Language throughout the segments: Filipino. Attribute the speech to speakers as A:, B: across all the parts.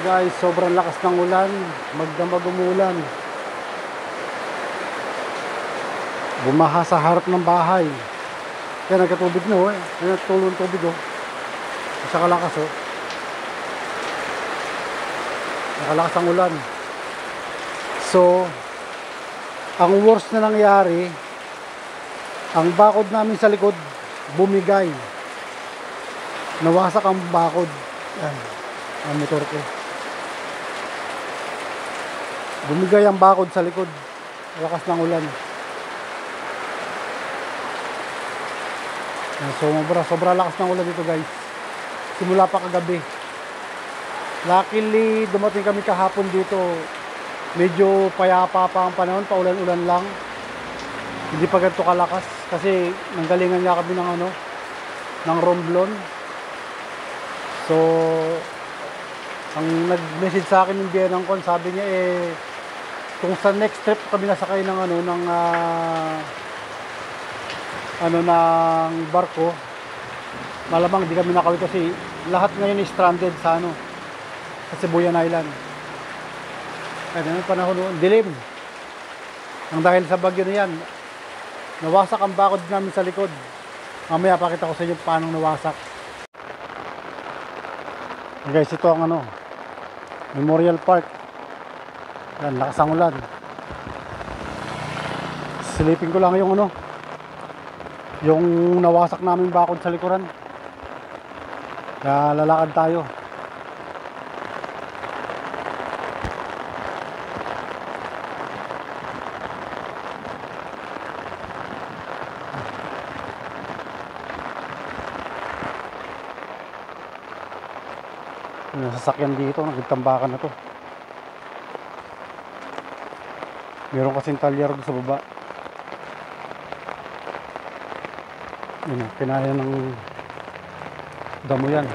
A: guys, sobrang lakas ng ulan, magdamag umulan. Bumaha sa harap ng bahay. Kaya nagkatubig na oh, kaya nagtulo ng tubig oh. Sa kalakas oh. Nakalakas ang ulan. So, ang worst na nangyari, ang bakod namin sa likod bumigay. Nawasak ang bakod. Yan, ang motor ko. Bumigay ang bakod sa likod. Lakas ng ulan. Sobra lakas ng ulan dito guys. Simula pa kagabi. Luckily, dumating kami kahapon dito. Medyo payapa pa ang panahon, paulan-ulan lang. Hindi pa ganito kalakas kasi nanggalingan niya kami ng Romblon. So, ang nag-message sa akin ng biyanang ko, sabi niya kung sa next trip kami nasakay ng barko, malamang di kami nakawin kasi lahat ngayon is stranded sa Sibuyan Island. Kaya naman panahon dilim. Ang dahil sa bagyo na yan, nawasak ang bakod namin sa likod. Mamaya pakita ko sa inyo paano nawasak. Guys, ito ang Memorial Park. Yan, lakas ang ulan. Silipin ko lang yung nawasak namin bakod sa likuran. Kaya lalakad tayo. Yung sasakyan dito, nagtambakan na to. Meron kasing talyar sa baba. Yun, kinaya ng damo yan.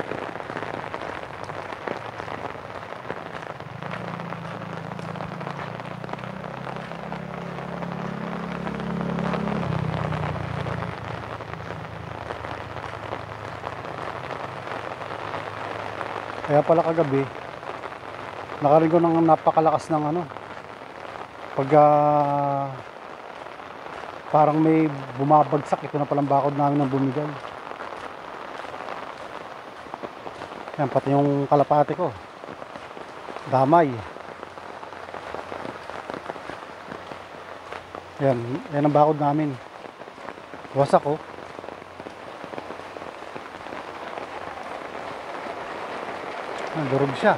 A: Kaya pala kagabi nakarinig ko ng napakalakas ng pag parang may bumabagsak. Ito na palang bakod namin ng bumigay. Yan, pati yung kalapate ko damay. Yan ang bakod namin. Wasak oh. Durog siya.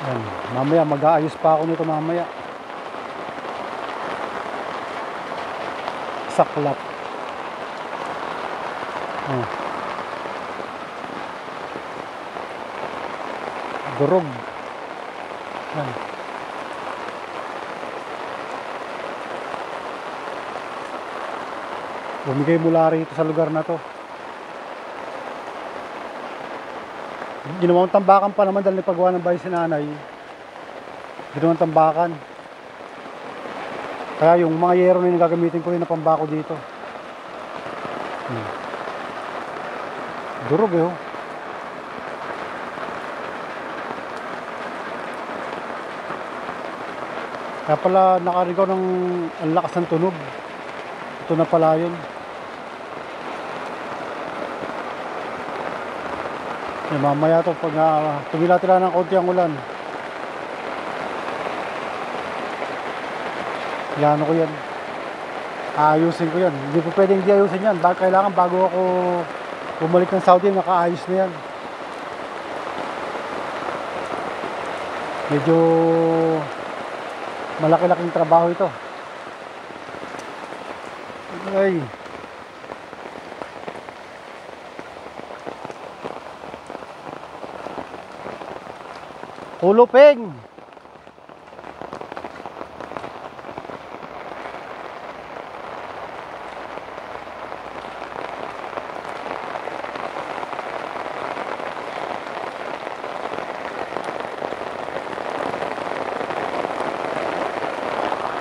A: Yan. Mamaya mag-aayos pa ako nito mamaya. Saklap. Durog. Yan. Bumigay mula rito sa lugar na to. Ginawang tambakan pa naman dahil nipagawa ng bahay si nanay. Ginawang tambakan. Kaya yung mga yero na yung gagamitin ko rin na pambako dito. Durog oh. Kaya pala nakarigaw ng ang lakas ng tunog. Ito na pala yun. Mamaya to pag tumilatila ng konti ang ulan. Yan ko yan. Aayusin ko yan. Hindi po pwedeng di ayusin yan. Kailangan bago ako bumalik ng Saudi, nakaayos na yan. Medyo malaki-laking trabaho ito. Ay. Huluping.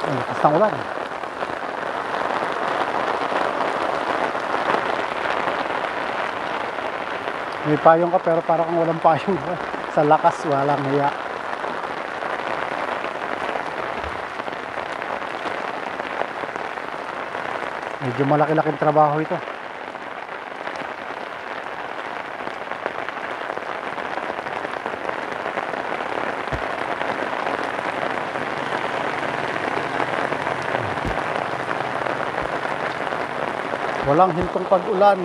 A: Lakas ng ulan. May payong ka pero parang kang walang payong sa lakas, walang hiya. Medyo malaki-laking trabaho ito. Walang hintong pag-ulan.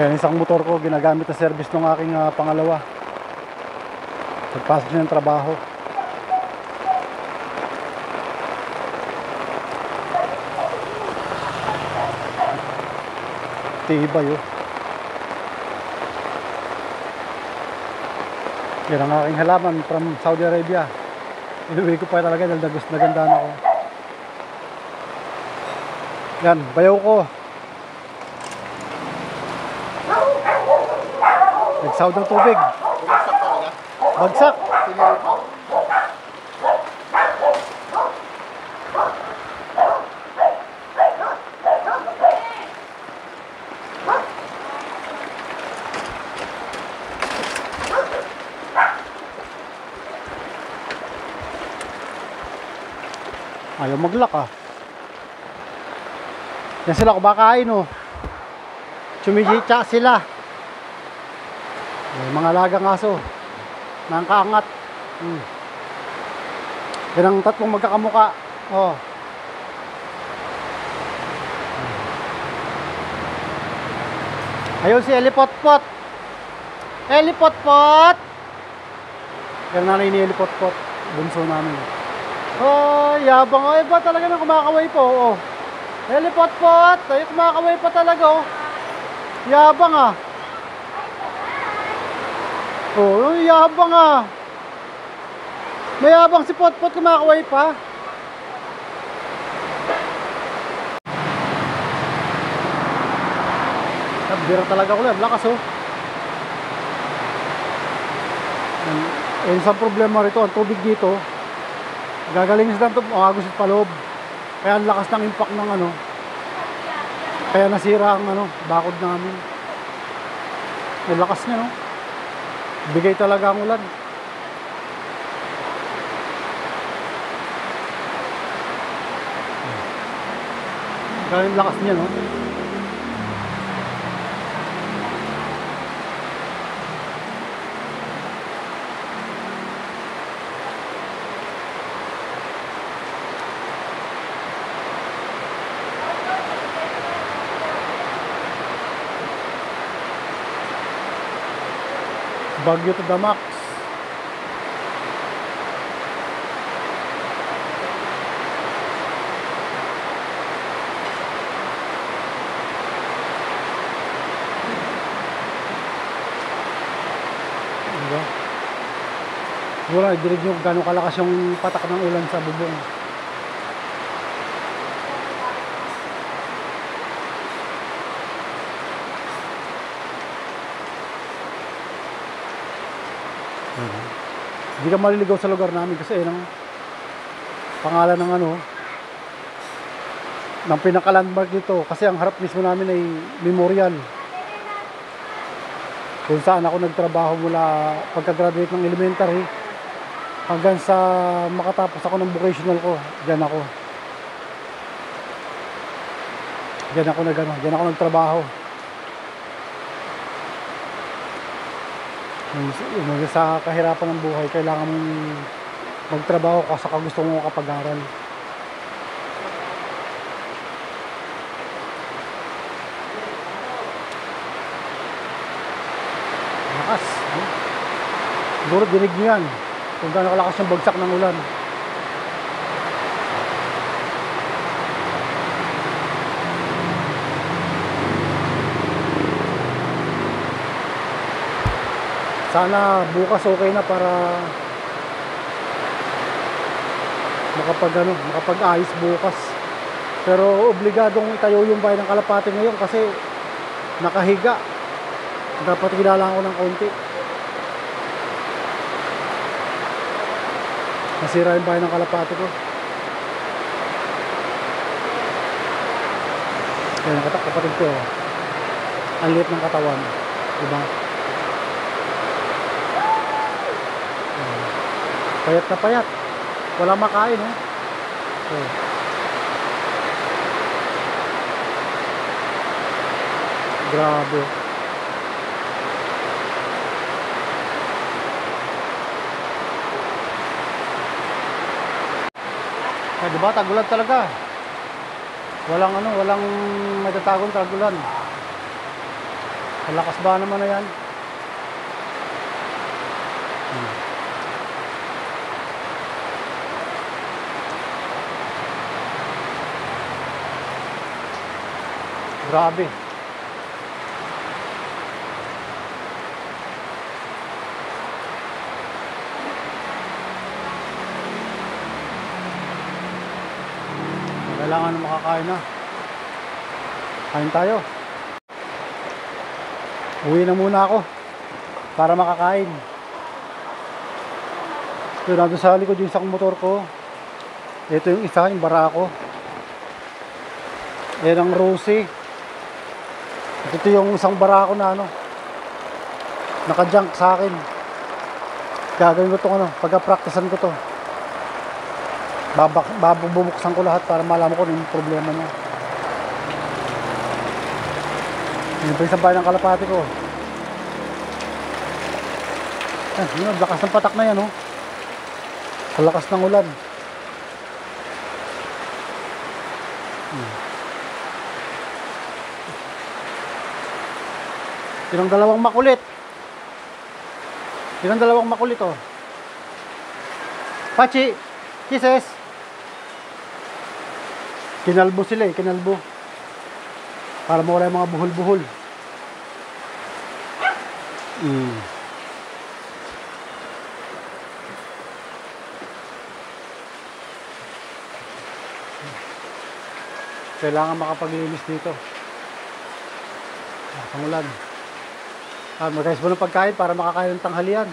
A: Ayan, isang motor ko ginagamit na service ng aking pangalawa. Pagpasok niya ng trabaho. Tibay oh. Yan ang aking halaman from Saudi Arabia. Inuwi ko pa talaga dahil nagandaan ako. Yan, bayaw ko. Nagsawd ng tubig.
B: Bumagsak talaga?
A: Bagsak.
B: Siniro pa?
A: Ayaw maglak ah. Yan sila kumakain oh. Chumijitsa sila. May mga lagang aso. Nang kaangat. Yan ang tatlong magkakamuka. Oh. Ayun si Elipotpot. Elipotpot. Yan nanay ni Elipotpot. Bunso namin. Oh, yabang. Ay ba talaga na kumakaway po. Oh. Elipotpot. Ay kumakaway pa talaga oh. Yabang ah. Oh, yabang ah. Mayabang si Potpot, kumakaway pa. Bira talaga ulan, lakas oh. Isang problema rito, ang tubig dito gagaling sa ito, agos at paloob. Kaya ang lakas ng impact ng ano. Kaya nasira ang ano, bakod namin. Ang lakas niya no. Bigay talaga ang ulan. Kaya ang lakas niya no. Bagyo to the max. Diba? Siguro dinig nyo gano'ng kalakas yung patak ng ulan sa bubong. Hindi ka maliligaw sa lugar namin kasi ang pangalan ng ano ng pinaka-landmark dito kasi ang harap mismo namin ay memorial kung saan ako nagtrabaho mula pagka-graduate ng elementary hanggang sa makatapos ako ng vocational ko. Diyan ako nagtrabaho. Sa kahirapan ng buhay, kailangan mong magtrabaho ka sa gusto mo kapag-aral. Lakas. Siguro dinig nyo yan kung gaano kalakas yung bagsak ng ulan. Sana bukas okay na para makapag-ayos bukas. Pero obligadong itayo yung bahay ng Kalapati ngayon kasi nakahiga. Dapat kailangan ko ng konti. Nasira yung bahay ng Kalapati ko. Kaya kapatid ko, ang liit ng katawan, diba? Payat na payat, wala makain, eh. Grabe. Diba, tagulan talaga. Walang matatagong tagulan. Malakas ba naman na yan? Grabe. Kailangan na makakain na. Kain tayo. Uwi na muna ako para makakain. Ito, nandun sa likod yung isang motor ko. Ito yung isa, yung barako. Yan ang Rosie. Ito yung isang barako na naka-junk sa akin. Gagawin ko itong pagka-practicean ko to. Bubuksan ko lahat para malaman ko yung problema niya. Yun pa isang bahay ng Kalapati ko. Yun, lakas ng patak na yan, sa lakas ng ulan. Yun ang dalawang makulit. Pachi, kisses. Kinalbo sila, kinalbo. Para mawala yung mga buhol-buhol. Kailangan makapaglinis dito. Pangulan. Magkayos mo ng pagkain para makakain ng tanghalian.